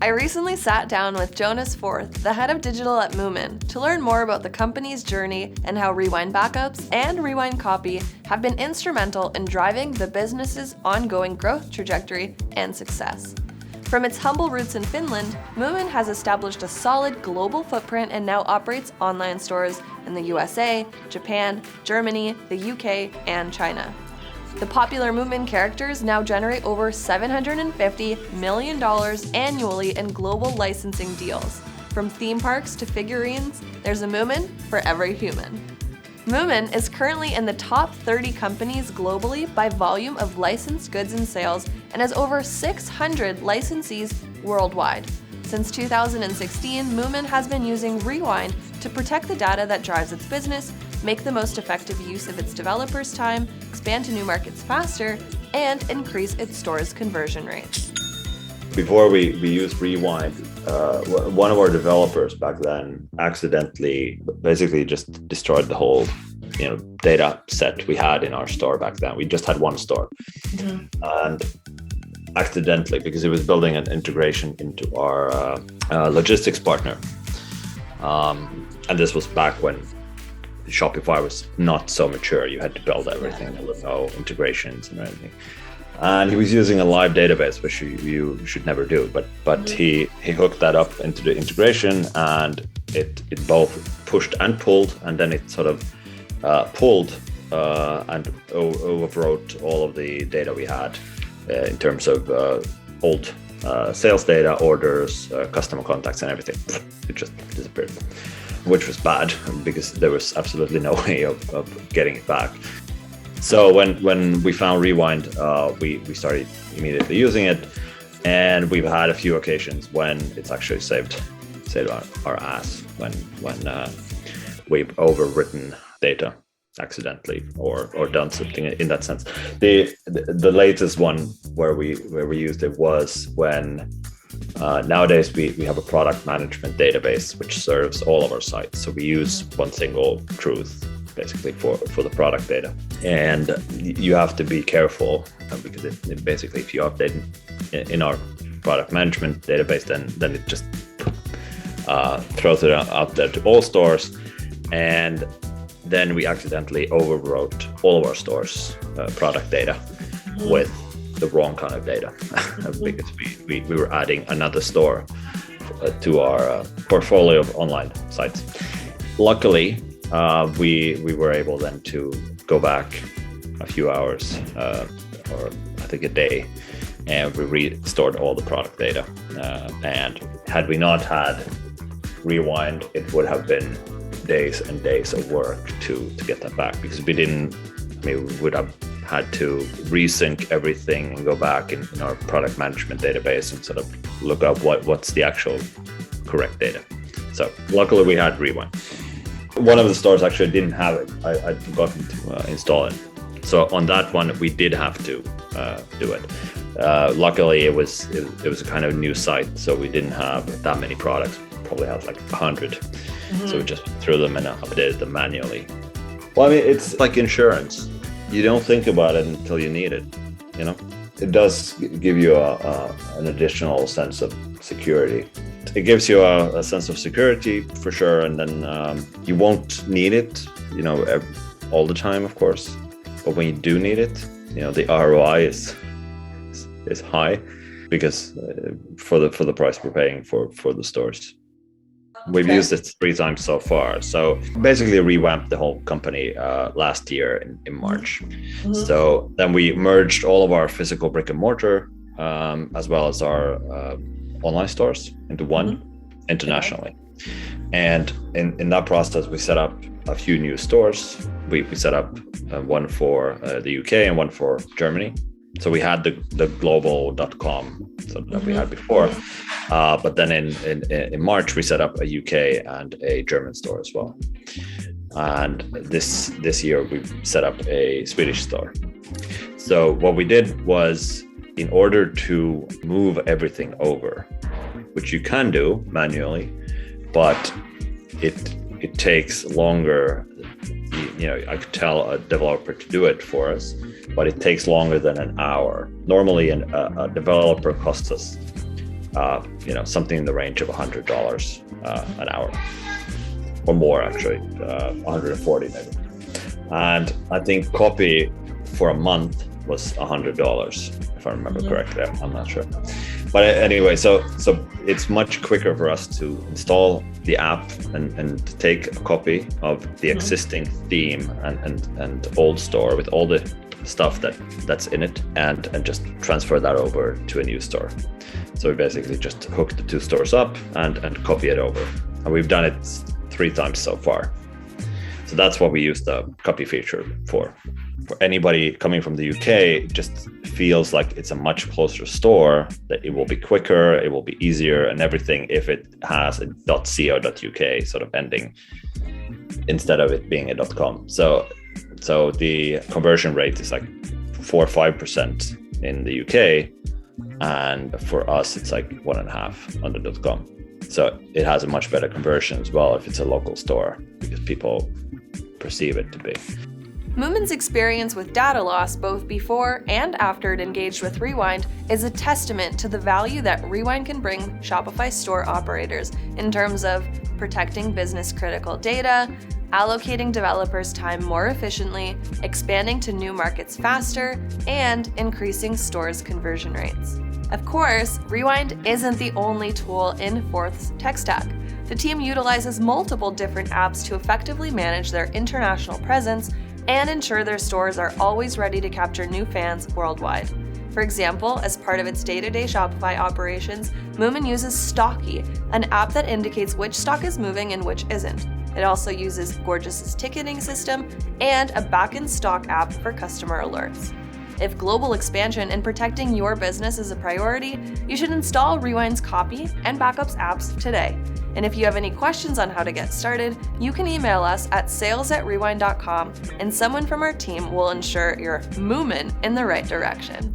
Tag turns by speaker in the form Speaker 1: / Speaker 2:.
Speaker 1: I recently sat down with Jonas Forth, the head of digital at Moomin, to learn more about the company's journey and how Rewind backups and Rewind copy have been instrumental in driving the business's ongoing growth trajectory and success. From its humble roots in Finland, Moomin has established a solid global footprint and now operates online stores in the USA, Japan, Germany, the UK, and China. The popular Moomin characters now generate over $750 million annually in global licensing deals. From theme parks to figurines, there's a Moomin for every human. Moomin is currently in the top 30 companies globally by volume of licensed goods and sales and has over 600 licensees worldwide. Since 2016, Moomin has been using Rewind to protect the data that drives its business, make the most effective use of its developers' time, expand to new markets faster, and increase its stores' conversion rates.
Speaker 2: Before we used Rewind, one of our developers back then accidentally basically just destroyed the whole data set we had in our store back then. We just had one store. And accidentally, because it was building an integration into our logistics partner. And this was back when Shopify was not so mature. You had to build everything. There was no integrations and everything. And he was using a live database, which you should never do. But he hooked that up into the integration, and it both pushed and pulled, and then it sort of pulled and overwrote all of the data we had in terms of old sales data, orders, customer contacts, and everything. It just disappeared, which was bad because there was absolutely no way of getting it back. So when we found Rewind, we started immediately using it, and we've had a few occasions when it's actually saved our ass when we've overwritten data accidentally or done something in that sense. The latest one where we used it was when nowadays we have a product management database which serves all of our sites. So we use one single truth basically for the product data, and you have to be careful because it basically, if you update in our product management database, then it just throws it out there to all stores, and then we accidentally overwrote all of our stores product data with the wrong kind of data because we were adding another store to our portfolio of online sites. Luckily, we were able then to go back a few hours or I think a day, and we restored all the product data. And had we not had Rewind, it would have been days and days of work to get that back, because we would have had to resync everything and go back in our product management database and sort of look up what's the actual correct data. So luckily we had Rewind. One of the stores actually didn't have it. I'd forgotten to install it. So on that one, we did have to do it. Luckily, it was a kind of new site, so we didn't have that many products. Probably had like 100. So we just threw them and updated them manually. Well, I mean, it's like insurance. You don't think about it until you need it. It does give you an additional sense of security. It gives you a sense of security for sure, and then you won't need it, all the time, of course. But when you do need it, the ROI is high because for the price we're paying for the stores. We've used it 3 times so far. So basically revamped the whole company last year in March. So then we merged all of our physical brick and mortar as well as our online stores into one internationally. And in that process, we set up a few new stores. We set up one for the UK and one for Germany. So we had the global.com that we had before, but then in March we set up a UK and a German store as well. And this year we set up a Swedish store. So what we did was, in order to move everything over, which you can do manually, but it takes longer. I could tell a developer to do it for us, but it takes longer than an hour. Normally, a developer costs us something in the range of $100 an hour, or more actually, 140 maybe. And I think copy for a month was $100, if I remember correctly. I'm not sure. But anyway, so it's much quicker for us to install the app and take a copy of the existing theme and old store with all the stuff that's in it and just transfer that over to a new store. So we basically just hook the two stores up and copy it over. And we've done it 3 times so far. So that's what we use the copy feature for. For anybody coming from the UK, it just feels like it's a much closer store, that it will be quicker, it will be easier and everything if it has a .co.uk sort of ending instead of it being a .com. So the conversion rate is like 4 or 5% in the UK, and for us it's like 1.5 on the .com. So it has a much better conversion as well if it's a local store, because people perceive it to be.
Speaker 1: Moomin's experience with data loss both before and after it engaged with Rewind is a testament to the value that Rewind can bring Shopify store operators in terms of protecting business-critical data, allocating developers' time more efficiently, expanding to new markets faster, and increasing stores' conversion rates. Of course, Rewind isn't the only tool in Forth's tech stack. The team utilizes multiple different apps to effectively manage their international presence and ensure their stores are always ready to capture new fans worldwide. For example, as part of its day-to-day Shopify operations, Moomin uses Stocky, an app that indicates which stock is moving and which isn't. It also uses Gorgeous's ticketing system and a back-in-stock app for customer alerts. If global expansion and protecting your business is a priority, you should install Rewind's copy and backups apps today. And if you have any questions on how to get started, you can email us at sales@rewind.com and someone from our team will ensure you're Moomin in the right direction.